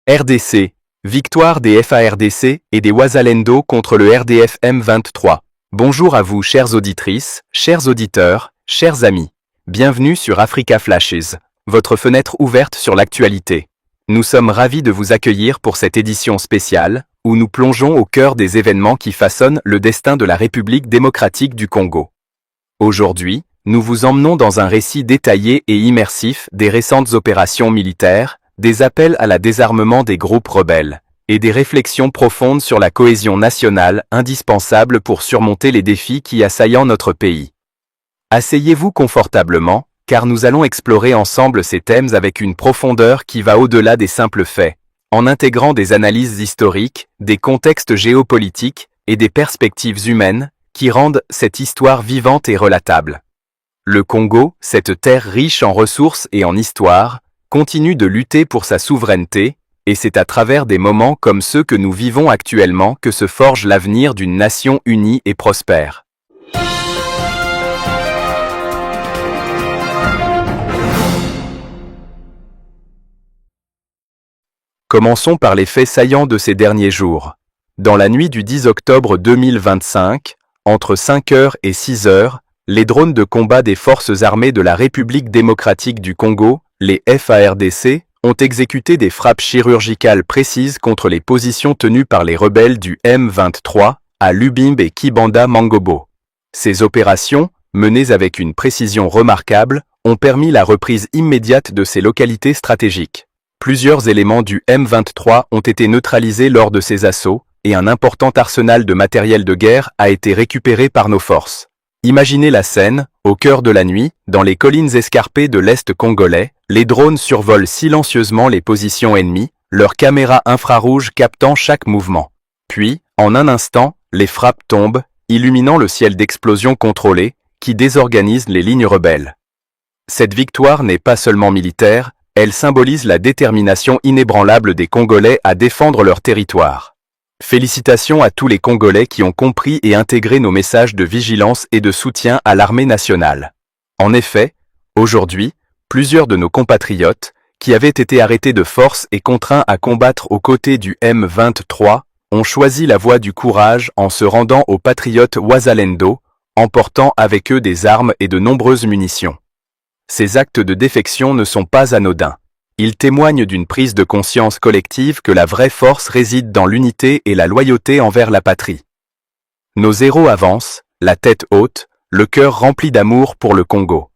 RDC, victoire des FARDC et des Wazalendo contre le RDF M23. Bonjour à vous chères auditrices, chers auditeurs, chers amis. Bienvenue sur Africa Flashes, votre fenêtre ouverte sur l'actualité. Nous sommes ravis de vous accueillir pour cette édition spéciale, où nous plongeons au cœur des événements qui façonnent le destin de la République démocratique du Congo. Aujourd'hui, nous vous emmenons dans un récit détaillé et immersif des récentes opérations militaires, des appels à la désarmement des groupes rebelles, et des réflexions profondes sur la cohésion nationale indispensable pour surmonter les défis qui assaillent notre pays. Asseyez-vous confortablement, car nous allons explorer ensemble ces thèmes avec une profondeur qui va au-delà des simples faits, en intégrant des analyses historiques, des contextes géopolitiques et des perspectives humaines qui rendent cette histoire vivante et relatable. Le Congo, cette terre riche en ressources et en histoire, continue de lutter pour sa souveraineté, et c'est à travers des moments comme ceux que nous vivons actuellement que se forge l'avenir d'une nation unie et prospère. Commençons par les faits saillants de ces derniers jours. Dans la nuit du 10 octobre 2025, entre 5h et 6h, les drones de combat des forces armées de la République démocratique du Congo, les FARDC, ont exécuté des frappes chirurgicales précises contre les positions tenues par les rebelles du M23 à Lubimbe et Kibanda Mangobo. Ces opérations, menées avec une précision remarquable, ont permis la reprise immédiate de ces localités stratégiques. Plusieurs éléments du M23 ont été neutralisés lors de ces assauts, et un important arsenal de matériel de guerre a été récupéré par nos forces. Imaginez la scène, au cœur de la nuit, dans les collines escarpées de l'Est congolais, les drones survolent silencieusement les positions ennemies, leurs caméras infrarouges captant chaque mouvement. Puis, en un instant, les frappes tombent, illuminant le ciel d'explosions contrôlées, qui désorganisent les lignes rebelles. Cette victoire n'est pas seulement militaire, elle symbolise la détermination inébranlable des Congolais à défendre leur territoire. Félicitations à tous les Congolais qui ont compris et intégré nos messages de vigilance et de soutien à l'armée nationale. En effet, aujourd'hui, plusieurs de nos compatriotes, qui avaient été arrêtés de force et contraints à combattre aux côtés du M23, ont choisi la voie du courage en se rendant aux patriotes Wazalendo, emportant avec eux des armes et de nombreuses munitions. Ces actes de défection ne sont pas anodins. Ils témoignent d'une prise de conscience collective que la vraie force réside dans l'unité et la loyauté envers la patrie. Nos héros avancent, la tête haute, le cœur rempli d'amour pour le Congo.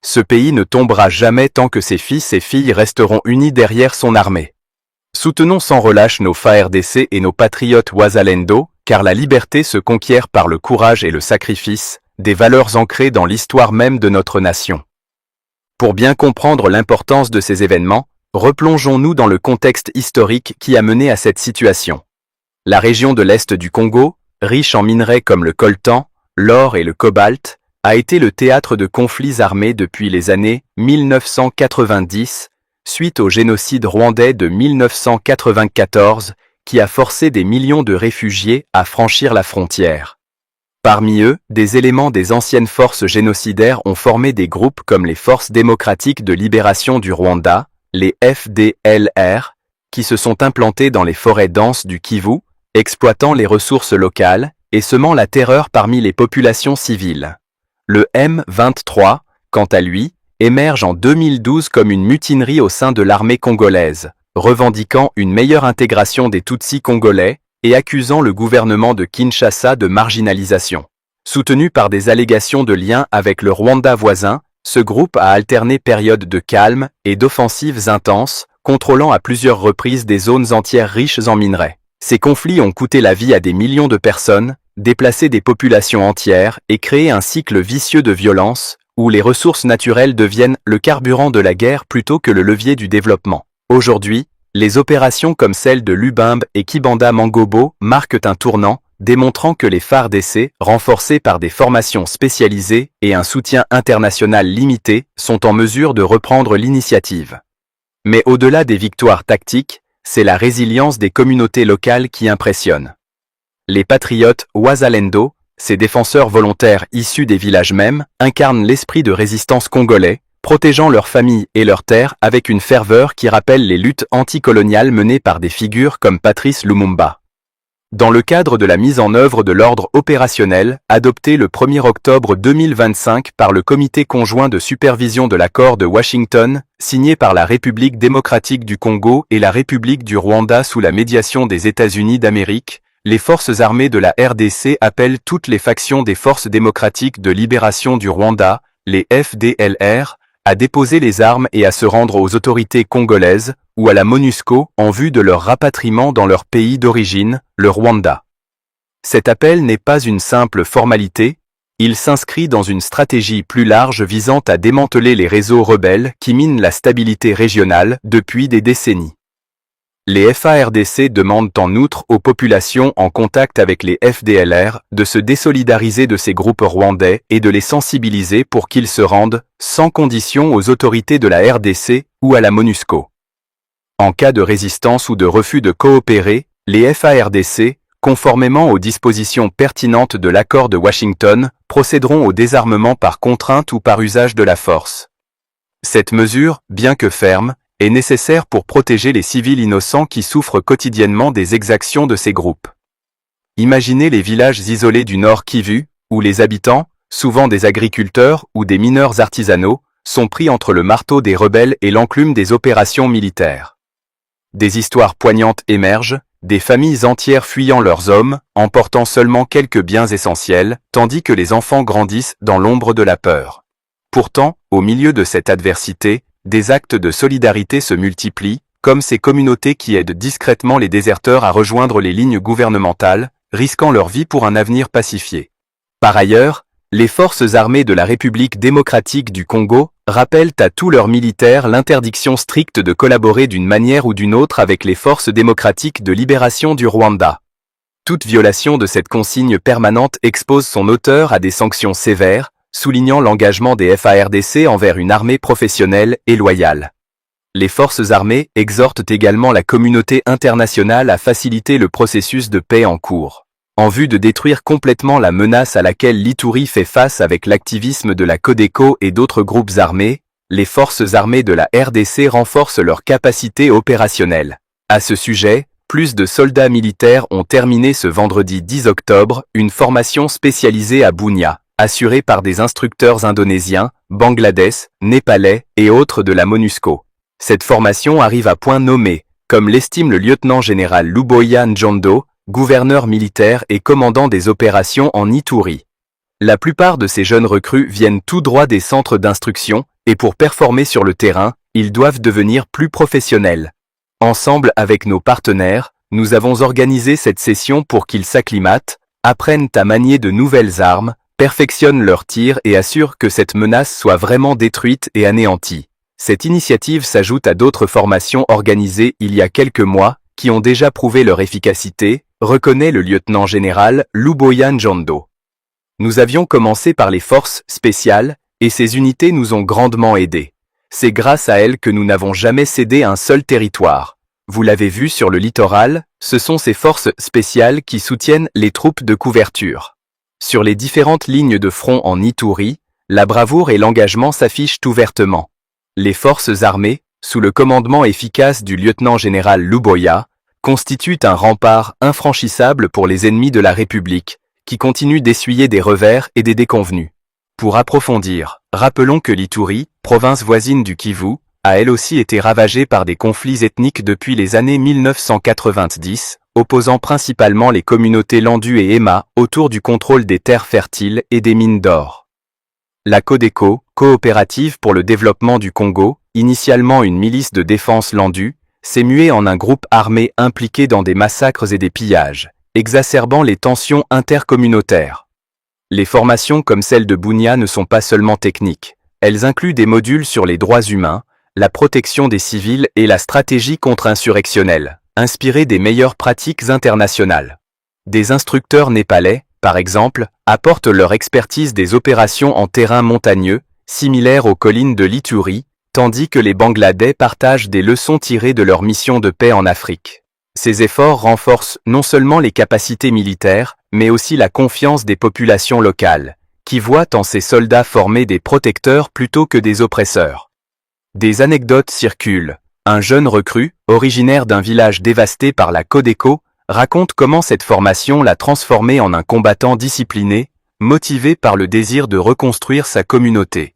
Ce pays ne tombera jamais tant que ses fils et filles resteront unis derrière son armée. Soutenons sans relâche nos FARDC et nos patriotes Wazalendo, car la liberté se conquiert par le courage et le sacrifice, des valeurs ancrées dans l'histoire même de notre nation. Pour bien comprendre l'importance de ces événements, replongeons-nous dans le contexte historique qui a mené à cette situation. La région de l'Est du Congo, riche en minerais comme le coltan, l'or et le cobalt, a été le théâtre de conflits armés depuis les années 1990, suite au génocide rwandais de 1994, qui a forcé des millions de réfugiés à franchir la frontière. Parmi eux, des éléments des anciennes forces génocidaires ont formé des groupes comme les Forces démocratiques de libération du Rwanda, les FDLR, qui se sont implantés dans les forêts denses du Kivu, exploitant les ressources locales et semant la terreur parmi les populations civiles. Le M23, quant à lui, émerge en 2012 comme une mutinerie au sein de l'armée congolaise, revendiquant une meilleure intégration des Tutsis congolais, et accusant le gouvernement de Kinshasa de marginalisation. Soutenu par des allégations de liens avec le Rwanda voisin, ce groupe a alterné périodes de calme et d'offensives intenses, contrôlant à plusieurs reprises des zones entières riches en minerais. Ces conflits ont coûté la vie à des millions de personnes, déplacé des populations entières et créé un cycle vicieux de violence, où les ressources naturelles deviennent le carburant de la guerre plutôt que le levier du développement. Aujourd'hui, les opérations comme celle de Lubimbe et Kibanda Mangobo marquent un tournant, démontrant que les FARDC, renforcés par des formations spécialisées et un soutien international limité, sont en mesure de reprendre l'initiative. Mais au-delà des victoires tactiques, c'est la résilience des communautés locales qui impressionne. Les patriotes Wazalendo, ces défenseurs volontaires issus des villages mêmes, incarnent l'esprit de résistance congolais, protégeant leurs familles et leurs terres avec une ferveur qui rappelle les luttes anticoloniales menées par des figures comme Patrice Lumumba. Dans le cadre de la mise en œuvre de l'ordre opérationnel, adopté le 1er octobre 2025 par le Comité conjoint de supervision de l'accord de Washington, signé par la République démocratique du Congo et la République du Rwanda sous la médiation des États-Unis d'Amérique, les forces armées de la RDC appellent toutes les factions des Forces démocratiques de libération du Rwanda, les FDLR, à déposer les armes et à se rendre aux autorités congolaises, ou à la MONUSCO, en vue de leur rapatriement dans leur pays d'origine, le Rwanda. Cet appel n'est pas une simple formalité, il s'inscrit dans une stratégie plus large visant à démanteler les réseaux rebelles qui minent la stabilité régionale depuis des décennies. Les FARDC demandent en outre aux populations en contact avec les FDLR de se désolidariser de ces groupes rwandais et de les sensibiliser pour qu'ils se rendent, sans condition, aux autorités de la RDC ou à la MONUSCO. En cas de résistance ou de refus de coopérer, les FARDC, conformément aux dispositions pertinentes de l'accord de Washington, procéderont au désarmement par contrainte ou par usage de la force. Cette mesure, bien que ferme, est nécessaire pour protéger les civils innocents qui souffrent quotidiennement des exactions de ces groupes. Imaginez les villages isolés du Nord Kivu, où les habitants, souvent des agriculteurs ou des mineurs artisanaux, sont pris entre le marteau des rebelles et l'enclume des opérations militaires. Des histoires poignantes émergent, des familles entières fuyant leurs hommes, emportant seulement quelques biens essentiels, tandis que les enfants grandissent dans l'ombre de la peur. Pourtant, au milieu de cette adversité, des actes de solidarité se multiplient, comme ces communautés qui aident discrètement les déserteurs à rejoindre les lignes gouvernementales, risquant leur vie pour un avenir pacifié. Par ailleurs, les forces armées de la République démocratique du Congo rappellent à tous leurs militaires l'interdiction stricte de collaborer d'une manière ou d'une autre avec les forces démocratiques de libération du Rwanda. Toute violation de cette consigne permanente expose son auteur à des sanctions sévères, soulignant l'engagement des FARDC envers une armée professionnelle et loyale. Les forces armées exhortent également la communauté internationale à faciliter le processus de paix en cours, en vue de détruire complètement la menace à laquelle l'Ituri fait face avec l'activisme de la Codeco et d'autres groupes armés. Les forces armées de la RDC renforcent leurs capacités opérationnelles. À ce sujet, plus de soldats militaires ont terminé ce vendredi 10 octobre une formation spécialisée à Bunia, assurée par des instructeurs indonésiens, bangladais, népalais et autres de la MONUSCO. Cette formation arrive à point nommé, comme l'estime le lieutenant-général Luboya Njondo, gouverneur militaire et commandant des opérations en Ituri. La plupart de ces jeunes recrues viennent tout droit des centres d'instruction, et pour performer sur le terrain, ils doivent devenir plus professionnels. Ensemble avec nos partenaires, nous avons organisé cette session pour qu'ils s'acclimatent, apprennent à manier de nouvelles armes, perfectionnent leurs tirs et assurent que cette menace soit vraiment détruite et anéantie. Cette initiative s'ajoute à d'autres formations organisées il y a quelques mois, qui ont déjà prouvé leur efficacité, reconnaît le lieutenant-général Luboya Njondo. Nous avions commencé par les forces spéciales, et ces unités nous ont grandement aidés. C'est grâce à elles que nous n'avons jamais cédé un seul territoire. Vous l'avez vu sur le littoral, ce sont ces forces spéciales qui soutiennent les troupes de couverture. Sur les différentes lignes de front en Ituri, la bravoure et l'engagement s'affichent ouvertement. Les forces armées, sous le commandement efficace du lieutenant-général Luboya, constituent un rempart infranchissable pour les ennemis de la République, qui continuent d'essuyer des revers et des déconvenues. Pour approfondir, rappelons que l'Ituri, province voisine du Kivu, a elle aussi été ravagée par des conflits ethniques depuis les années 1990, opposant principalement les communautés Lendu et Ema autour du contrôle des terres fertiles et des mines d'or. La Codeco, coopérative pour le développement du Congo, initialement une milice de défense Lendu, s'est muée en un groupe armé impliqué dans des massacres et des pillages, exacerbant les tensions intercommunautaires. Les formations comme celle de Bunia ne sont pas seulement techniques, elles incluent des modules sur les droits humains, la protection des civils et la stratégie contre-insurrectionnelle, inspirés des meilleures pratiques internationales. Des instructeurs népalais, par exemple, apportent leur expertise des opérations en terrain montagneux, similaires aux collines de l'Ituri, tandis que les Bangladais partagent des leçons tirées de leur mission de paix en Afrique. Ces efforts renforcent non seulement les capacités militaires, mais aussi la confiance des populations locales, qui voit en ses soldats former des protecteurs plutôt que des oppresseurs. Des anecdotes circulent. Un jeune recrue, originaire d'un village dévasté par la Codeco, raconte comment cette formation l'a transformé en un combattant discipliné, motivé par le désir de reconstruire sa communauté.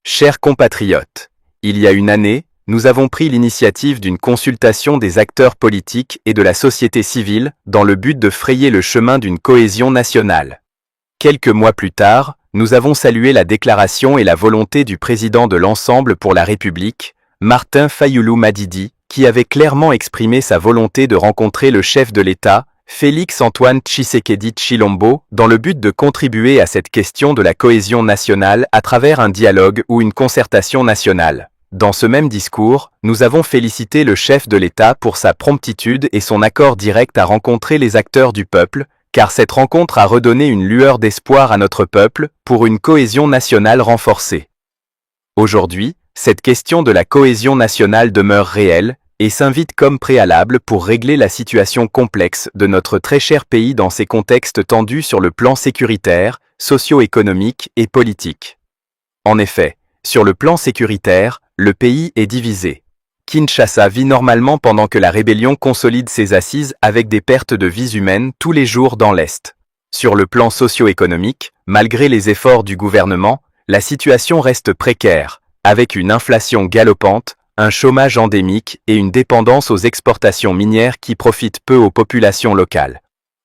Chers compatriotes, il y a une année, nous avons pris l'initiative d'une consultation des acteurs politiques et de la société civile dans le but de frayer le chemin d'une cohésion nationale. Quelques mois plus tard, nous avons salué la déclaration et la volonté du président de l'Ensemble pour la République, Martin Fayulu Madidi, qui avait clairement exprimé sa volonté de rencontrer le chef de l'État, Félix-Antoine Tshisekedi Tshilombo, dans le but de contribuer à cette question de la cohésion nationale à travers un dialogue ou une concertation nationale. Dans ce même discours, nous avons félicité le chef de l'État pour sa promptitude et son accord direct à rencontrer les acteurs du peuple, car cette rencontre a redonné une lueur d'espoir à notre peuple pour une cohésion nationale renforcée. Aujourd'hui, cette question de la cohésion nationale demeure réelle et s'invite comme préalable pour régler la situation complexe de notre très cher pays dans ces contextes tendus sur le plan sécuritaire, socio-économique et politique. En effet, sur le plan sécuritaire, le pays est divisé. Kinshasa vit normalement pendant que la rébellion consolide ses assises avec des pertes de vies humaines tous les jours dans l'Est. Sur le plan socio-économique, malgré les efforts du gouvernement, la situation reste précaire, avec une inflation galopante, un chômage endémique et une dépendance aux exportations minières qui profitent peu aux populations locales.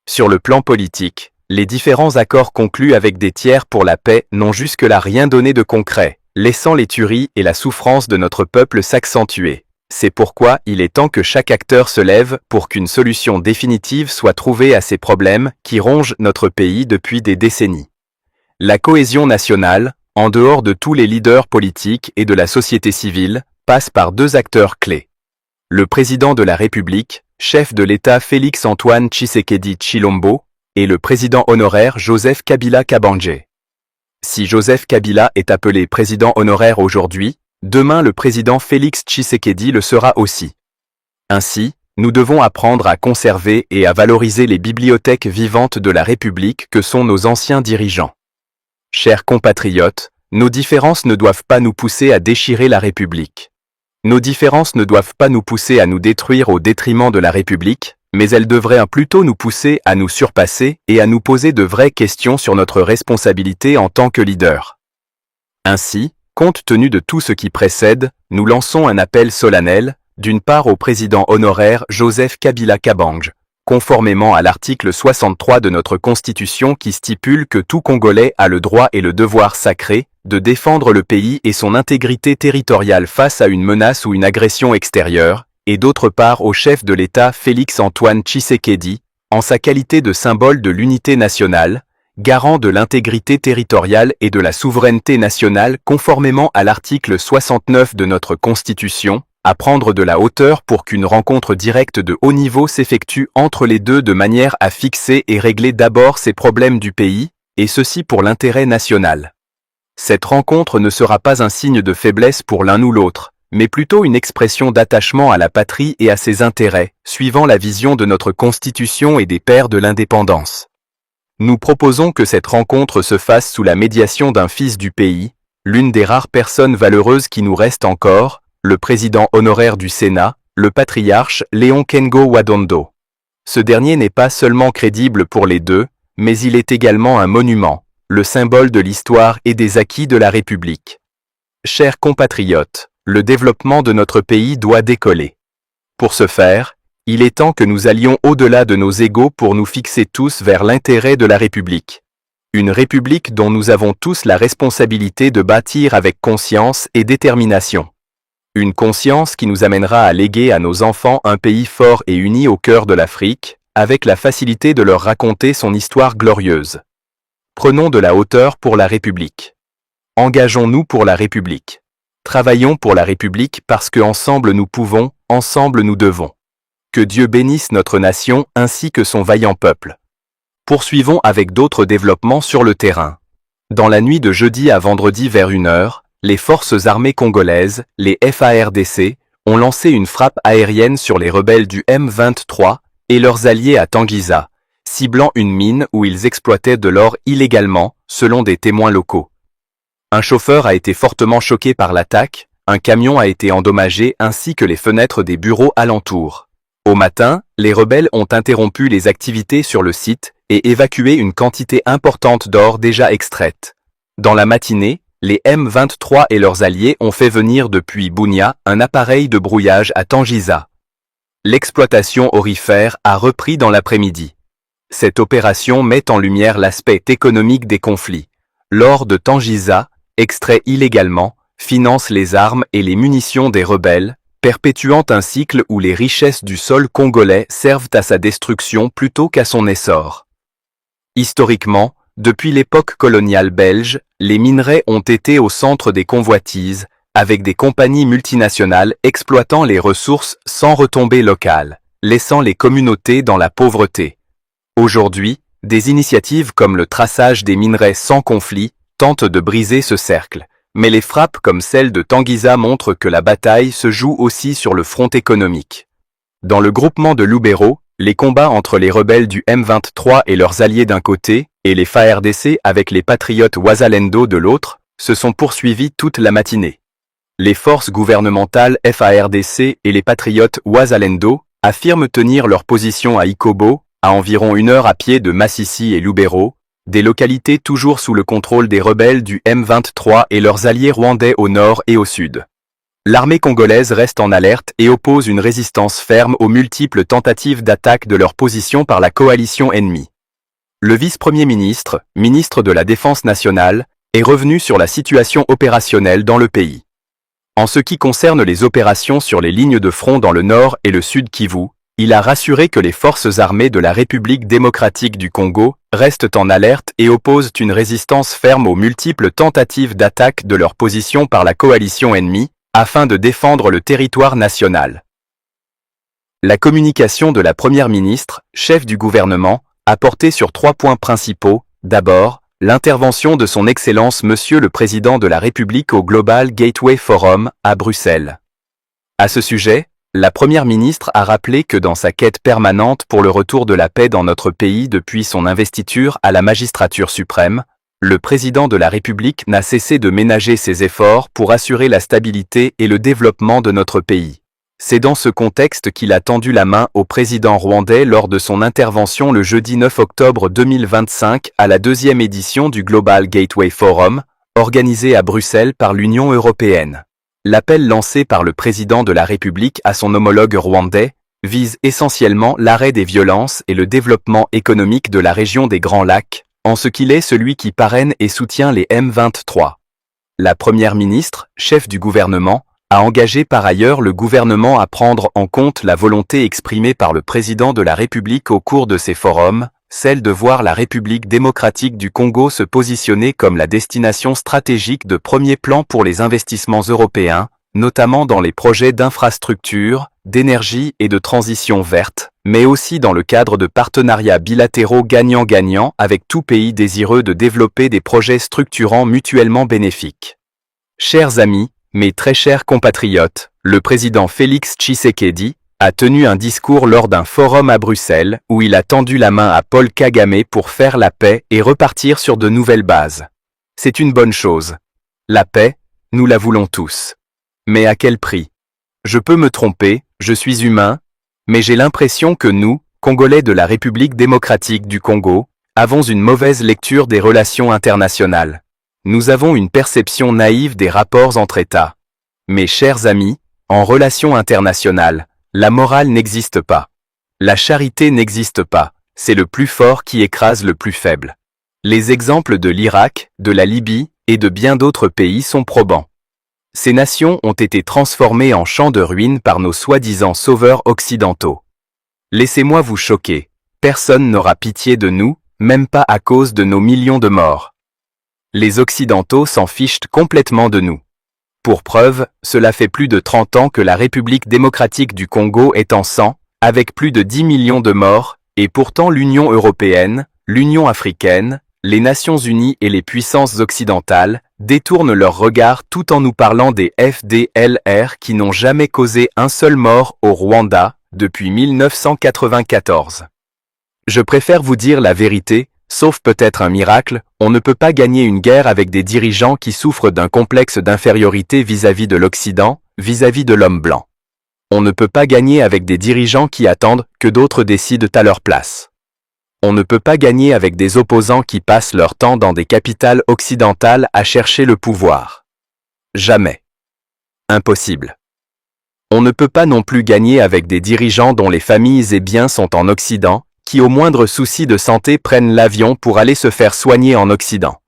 Sur le plan politique, les différents accords conclus avec des tiers pour la paix n'ont jusque-là rien donné de concret, laissant les tueries et la souffrance de notre peuple s'accentuer. C'est pourquoi il est temps que chaque acteur se lève pour qu'une solution définitive soit trouvée à ces problèmes qui rongent notre pays depuis des décennies. La cohésion nationale, en dehors de tous les leaders politiques et de la société civile, passe par deux acteurs clés. Le président de la République, chef de l'État Félix-Antoine Tshisekedi Tshilombo, et le président honoraire Joseph Kabila Kabange. Si Joseph Kabila est appelé président honoraire aujourd'hui, demain le président Félix Tshisekedi le sera aussi. Ainsi, nous devons apprendre à conserver et à valoriser les bibliothèques vivantes de la République que sont nos anciens dirigeants. Chers compatriotes, nos différences ne doivent pas nous pousser à déchirer la République. Nos différences ne doivent pas nous pousser à nous détruire au détriment de la République, mais elles devraient plutôt nous pousser à nous surpasser et à nous poser de vraies questions sur notre responsabilité en tant que leader. Ainsi, compte tenu de tout ce qui précède, nous lançons un appel solennel, d'une part au président honoraire Joseph Kabila Kabange, conformément à l'article 63 de notre Constitution qui stipule que tout Congolais a le droit et le devoir sacré de défendre le pays et son intégrité territoriale face à une menace ou une agression extérieure, et d'autre part au chef de l'État Félix-Antoine Tshisekedi, en sa qualité de symbole de l'unité nationale, garant de l'intégrité territoriale et de la souveraineté nationale conformément à l'article 69 de notre Constitution, à prendre de la hauteur pour qu'une rencontre directe de haut niveau s'effectue entre les deux de manière à fixer et régler d'abord ces problèmes du pays, et ceci pour l'intérêt national. Cette rencontre ne sera pas un signe de faiblesse pour l'un ou l'autre, mais plutôt une expression d'attachement à la patrie et à ses intérêts, suivant la vision de notre Constitution et des pères de l'indépendance. Nous proposons que cette rencontre se fasse sous la médiation d'un fils du pays, l'une des rares personnes valeureuses qui nous restent encore, le président honoraire du Sénat, le patriarche Léon Kengo Wadondo. Ce dernier n'est pas seulement crédible pour les deux, mais il est également un monument, le symbole de l'histoire et des acquis de la République. Chers compatriotes, le développement de notre pays doit décoller. Pour ce faire, il est temps que nous allions au-delà de nos égos pour nous fixer tous vers l'intérêt de la République. Une République dont nous avons tous la responsabilité de bâtir avec conscience et détermination. Une conscience qui nous amènera à léguer à nos enfants un pays fort et uni au cœur de l'Afrique, avec la facilité de leur raconter son histoire glorieuse. Prenons de la hauteur pour la République. Engageons-nous pour la République. Travaillons pour la République parce que ensemble nous pouvons, ensemble nous devons. Que Dieu bénisse notre nation ainsi que son vaillant peuple. Poursuivons avec d'autres développements sur le terrain. Dans la nuit de jeudi à vendredi vers 1h, les forces armées congolaises, les FARDC, ont lancé une frappe aérienne sur les rebelles du M23 et leurs alliés à Tanguiza, ciblant une mine où ils exploitaient de l'or illégalement, selon des témoins locaux. Un chauffeur a été fortement choqué par l'attaque, un camion a été endommagé ainsi que les fenêtres des bureaux alentours. Au matin, les rebelles ont interrompu les activités sur le site et évacué une quantité importante d'or déjà extraite. Dans la matinée, les M23 et leurs alliés ont fait venir depuis Bunia un appareil de brouillage à Tangisa. L'exploitation aurifère a repris dans l'après-midi. Cette opération met en lumière l'aspect économique des conflits. L'or de Tangisa, extrait illégalement, finance les armes et les munitions des rebelles, perpétuant un cycle où les richesses du sol congolais servent à sa destruction plutôt qu'à son essor. Historiquement, depuis l'époque coloniale belge, les minerais ont été au centre des convoitises, avec des compagnies multinationales exploitant les ressources sans retombées locales, laissant les communautés dans la pauvreté. Aujourd'hui, des initiatives comme le traçage des minerais sans conflit tentent de briser ce cercle, mais les frappes comme celle de Tangisa montrent que la bataille se joue aussi sur le front économique. Dans le groupement de Lubero, les combats entre les rebelles du M23 et leurs alliés d'un côté, et les FARDC avec les patriotes Wazalendo de l'autre, se sont poursuivis toute la matinée. Les forces gouvernementales FARDC et les patriotes Wazalendo affirment tenir leur position à Ikobo, à environ 1 heure à pied de Massissi et Lubero, des localités toujours sous le contrôle des rebelles du M23 et leurs alliés rwandais au nord et au sud. L'armée congolaise reste en alerte et oppose une résistance ferme aux multiples tentatives d'attaque de leur position par la coalition ennemie. Le vice-premier ministre, ministre de la Défense nationale, est revenu sur la situation opérationnelle dans le pays. En ce qui concerne les opérations sur les lignes de front dans le nord et le sud Kivu, il a rassuré que les forces armées de la République démocratique du Congo restent en alerte et opposent une résistance ferme aux multiples tentatives d'attaque de leur position par la coalition ennemie, afin de défendre le territoire national. La communication de la Première ministre, chef du gouvernement, a porté sur 3 points principaux. D'abord, l'intervention de son Excellence Monsieur le Président de la République au Global Gateway Forum, à Bruxelles. À ce sujet, la Première ministre a rappelé que dans sa quête permanente pour le retour de la paix dans notre pays depuis son investiture à la magistrature suprême, le Président de la République n'a cessé de ménager ses efforts pour assurer la stabilité et le développement de notre pays. C'est dans ce contexte qu'il a tendu la main au président rwandais lors de son intervention le jeudi 9 octobre 2025 à la 2e édition du Global Gateway Forum, organisé à Bruxelles par l'Union européenne. L'appel lancé par le président de la République à son homologue rwandais vise essentiellement l'arrêt des violences et le développement économique de la région des Grands Lacs, en ce qu'il est celui qui parraine et soutient les M23. La Première ministre, chef du gouvernement, a engagé par ailleurs le gouvernement à prendre en compte la volonté exprimée par le président de la République au cours de ces forums, celle de voir la République démocratique du Congo se positionner comme la destination stratégique de premier plan pour les investissements européens, notamment dans les projets d'infrastructures, d'énergie et de transition verte, mais aussi dans le cadre de partenariats bilatéraux gagnant-gagnant avec tout pays désireux de développer des projets structurants mutuellement bénéfiques. Chers amis, mes très chers compatriotes, le président Félix Tshisekedi a tenu un discours lors d'un forum à Bruxelles où il a tendu la main à Paul Kagame pour faire la paix et repartir sur de nouvelles bases. C'est une bonne chose. La paix, nous la voulons tous. Mais à quel prix? Je peux me tromper, je suis humain, mais j'ai l'impression que nous, Congolais de la République démocratique du Congo, avons une mauvaise lecture des relations internationales. Nous avons une perception naïve des rapports entre États. Mes chers amis, en relations internationales, la morale n'existe pas. La charité n'existe pas, c'est le plus fort qui écrase le plus faible. Les exemples de l'Irak, de la Libye et de bien d'autres pays sont probants. Ces nations ont été transformées en champs de ruines par nos soi-disant sauveurs occidentaux. Laissez-moi vous choquer, personne n'aura pitié de nous, même pas à cause de nos millions de morts. Les Occidentaux s'en fichent complètement de nous. Pour preuve, cela fait plus de 30 ans que la République démocratique du Congo est en sang, avec plus de 10 millions de morts, et pourtant l'Union européenne, l'Union africaine, les Nations unies et les puissances occidentales détournent leur regard tout en nous parlant des FDLR qui n'ont jamais causé un seul mort au Rwanda depuis 1994. Je préfère vous dire la vérité, Sauf peut-être un miracle, on ne peut pas gagner une guerre avec des dirigeants qui souffrent d'un complexe d'infériorité vis-à-vis de l'Occident, vis-à-vis de l'homme blanc. On ne peut pas gagner avec des dirigeants qui attendent que d'autres décident à leur place. On ne peut pas gagner avec des opposants qui passent leur temps dans des capitales occidentales à chercher le pouvoir. Jamais. Impossible. On ne peut pas non plus gagner avec des dirigeants dont les familles et biens sont en Occident, qui au moindre souci de santé prennent l'avion pour aller se faire soigner en Occident.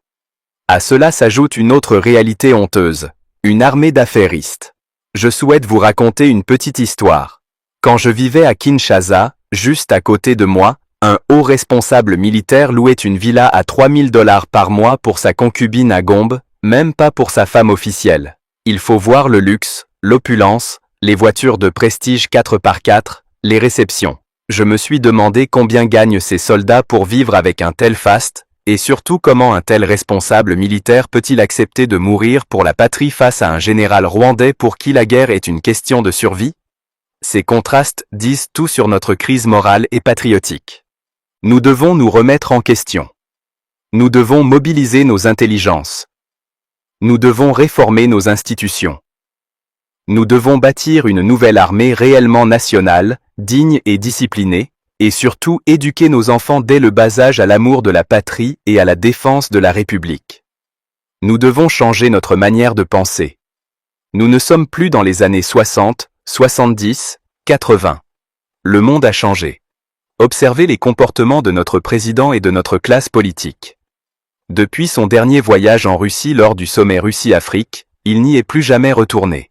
À cela s'ajoute une autre réalité honteuse, une armée d'affairistes. Je souhaite vous raconter une petite histoire. Quand je vivais à Kinshasa, juste à côté de moi, un haut responsable militaire louait une villa à 3000 $ par mois pour sa concubine à Gombe, même pas pour sa femme officielle. Il faut voir le luxe, l'opulence, les voitures de prestige 4x4, les réceptions. Je me suis demandé combien gagnent ces soldats pour vivre avec un tel faste, et surtout comment un tel responsable militaire peut-il accepter de mourir pour la patrie face à un général rwandais pour qui la guerre est une question de survie? Ces contrastes disent tout sur notre crise morale et patriotique. Nous devons nous remettre en question. Nous devons mobiliser nos intelligences. Nous devons réformer nos institutions. Nous devons bâtir une nouvelle armée réellement nationale, digne et disciplinée, et surtout éduquer nos enfants dès le bas âge à l'amour de la patrie et à la défense de la République. Nous devons changer notre manière de penser. Nous ne sommes plus dans les années 60, 70, 80. Le monde a changé. Observez les comportements de notre président et de notre classe politique. Depuis son dernier voyage en Russie lors du sommet Russie-Afrique, il n'y est plus jamais retourné.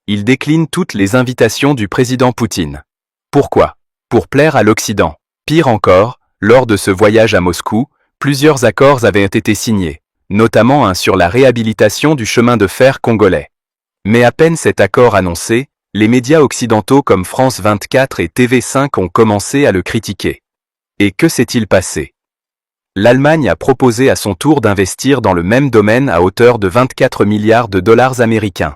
Il décline toutes les invitations du président Poutine. Pourquoi? Pour plaire à l'Occident. Pire encore, lors de ce voyage à Moscou, plusieurs accords avaient été signés, notamment un sur la réhabilitation du chemin de fer congolais. Mais à peine cet accord annoncé, les médias occidentaux comme France 24 et TV5 ont commencé à le critiquer. Et que s'est-il passé? L'Allemagne a proposé à son tour d'investir dans le même domaine à hauteur de 24 milliards de dollars américains.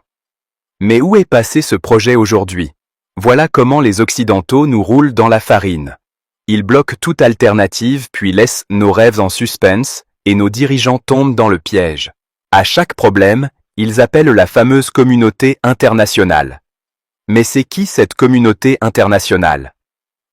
Mais où est passé ce projet aujourd'hui? Voilà comment les Occidentaux nous roulent dans la farine. Ils bloquent toute alternative puis laissent nos rêves en suspense, et nos dirigeants tombent dans le piège. À chaque problème, ils appellent la fameuse communauté internationale. Mais c'est qui cette communauté internationale?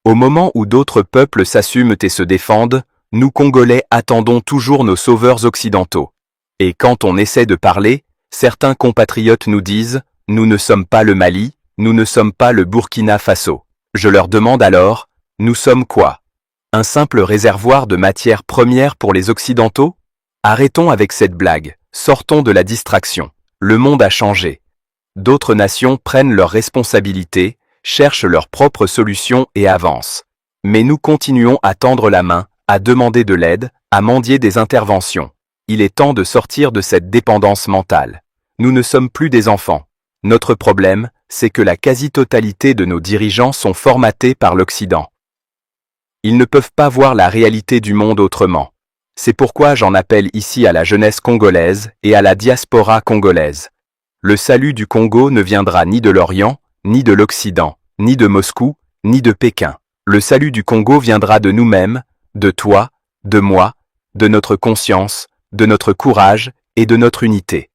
Au moment où d'autres peuples s'assument et se défendent, nous Congolais attendons toujours nos sauveurs occidentaux. Et quand on essaie de parler, certains compatriotes nous disent « Nous ne sommes pas le Mali, nous ne sommes pas le Burkina Faso ». Je leur demande alors « Nous sommes quoi? Un simple réservoir de matières premières pour les Occidentaux? » Arrêtons avec cette blague, sortons de la distraction. Le monde a changé. D'autres nations prennent leurs responsabilités, cherchent leurs propres solutions et avancent. Mais nous continuons à tendre la main, à demander de l'aide, à mendier des interventions. Il est temps de sortir de cette dépendance mentale. Nous ne sommes plus des enfants. Notre problème, c'est que la quasi-totalité de nos dirigeants sont formatés par l'Occident. Ils ne peuvent pas voir la réalité du monde autrement. C'est pourquoi j'en appelle ici à la jeunesse congolaise et à la diaspora congolaise. Le salut du Congo ne viendra ni de l'Orient, ni de l'Occident, ni de Moscou, ni de Pékin. Le salut du Congo viendra de nous-mêmes, de toi, de moi, de notre conscience, de notre courage et de notre unité.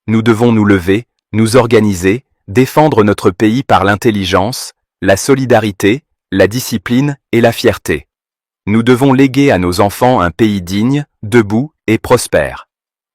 Nous devons nous lever, nous organiser, défendre notre pays par l'intelligence, la solidarité, la discipline et la fierté. Nous devons léguer à nos enfants un pays digne, debout et prospère.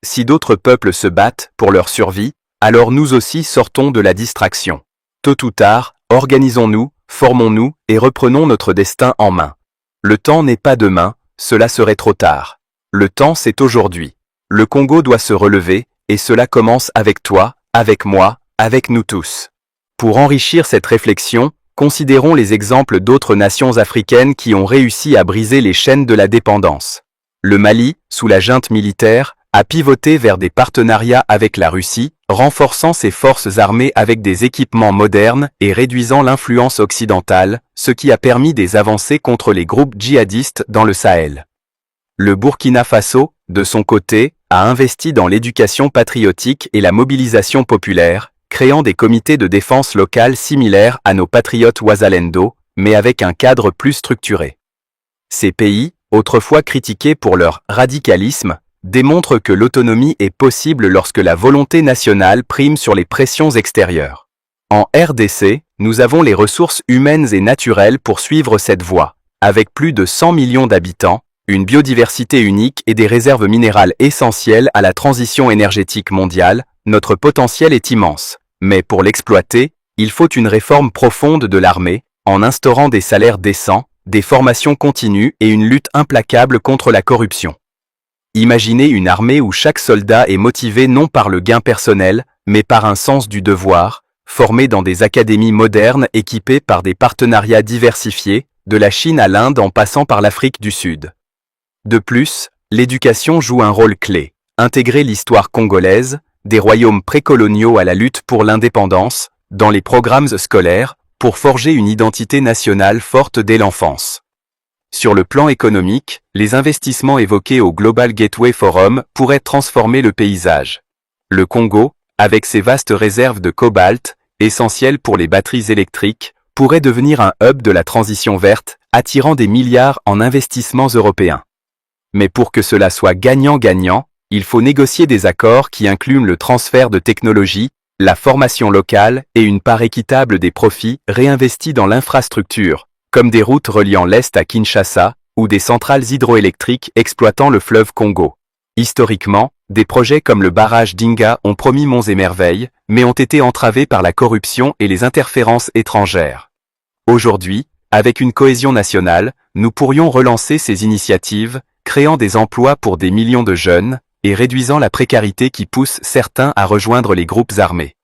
Si d'autres peuples se battent pour leur survie, alors nous aussi sortons de la distraction. Tôt ou tard, organisons-nous, formons-nous et reprenons notre destin en main. Le temps n'est pas demain, cela serait trop tard. Le temps c'est aujourd'hui. Le Congo doit se relever, et cela commence avec toi, avec moi, avec nous tous. Pour enrichir cette réflexion, considérons les exemples d'autres nations africaines qui ont réussi à briser les chaînes de la dépendance. Le Mali, sous la junte militaire, a pivoté vers des partenariats avec la Russie, renforçant ses forces armées avec des équipements modernes et réduisant l'influence occidentale, ce qui a permis des avancées contre les groupes djihadistes dans le Sahel. Le Burkina Faso, de son côté, a investi dans l'éducation patriotique et la mobilisation populaire, créant des comités de défense locale similaires à nos patriotes Wazalendo, mais avec un cadre plus structuré. Ces pays, autrefois critiqués pour leur radicalisme, démontrent que l'autonomie est possible lorsque la volonté nationale prime sur les pressions extérieures. En RDC, nous avons les ressources humaines et naturelles pour suivre cette voie. Avec plus de 100 millions d'habitants, une biodiversité unique et des réserves minérales essentielles à la transition énergétique mondiale, notre potentiel est immense. Mais pour l'exploiter, il faut une réforme profonde de l'armée, en instaurant des salaires décents, des formations continues et une lutte implacable contre la corruption. Imaginez une armée où chaque soldat est motivé non par le gain personnel, mais par un sens du devoir, formé dans des académies modernes équipées par des partenariats diversifiés, de la Chine à l'Inde en passant par l'Afrique du Sud. De plus, l'éducation joue un rôle clé. Intégrer l'histoire congolaise, des royaumes précoloniaux à la lutte pour l'indépendance, dans les programmes scolaires, pour forger une identité nationale forte dès l'enfance. Sur le plan économique, les investissements évoqués au Global Gateway Forum pourraient transformer le paysage. Le Congo, avec ses vastes réserves de cobalt, essentielles pour les batteries électriques, pourrait devenir un hub de la transition verte, attirant des milliards en investissements européens. Mais pour que cela soit gagnant-gagnant, il faut négocier des accords qui incluent le transfert de technologies, la formation locale et une part équitable des profits réinvestis dans l'infrastructure, comme des routes reliant l'Est à Kinshasa ou des centrales hydroélectriques exploitant le fleuve Congo. Historiquement, des projets comme le barrage d'Inga ont promis monts et merveilles, mais ont été entravés par la corruption et les interférences étrangères. Aujourd'hui, avec une cohésion nationale, nous pourrions relancer ces initiatives, créant des emplois pour des millions de jeunes, et réduisant la précarité qui pousse certains à rejoindre les groupes armés.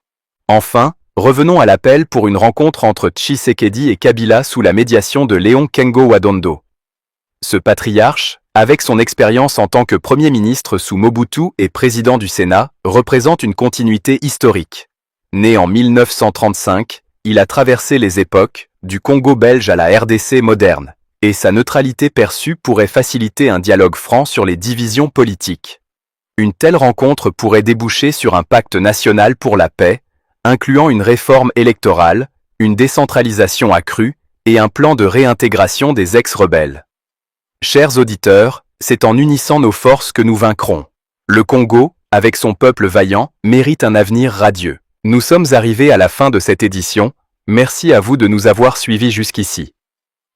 Enfin, revenons à l'appel pour une rencontre entre Tshisekedi et Kabila sous la médiation de Léon Kengo Wadondo. Ce patriarche, avec son expérience en tant que Premier ministre sous Mobutu et président du Sénat, représente une continuité historique. Né en 1935, il a traversé les époques, du Congo belge à la RDC moderne, et sa neutralité perçue pourrait faciliter un dialogue franc sur les divisions politiques. Une telle rencontre pourrait déboucher sur un pacte national pour la paix, incluant une réforme électorale, une décentralisation accrue et un plan de réintégration des ex-rebelles. Chers auditeurs, c'est en unissant nos forces que nous vaincrons. Le Congo, avec son peuple vaillant, mérite un avenir radieux. Nous sommes arrivés à la fin de cette édition, merci à vous de nous avoir suivis jusqu'ici.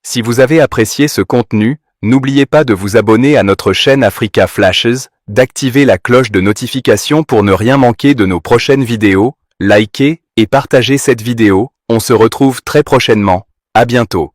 Si vous avez apprécié ce contenu, n'oubliez pas de vous abonner à notre chaîne Africa Flashes, d'activer la cloche de notification pour ne rien manquer de nos prochaines vidéos, likez et partagez cette vidéo, on se retrouve très prochainement, à bientôt.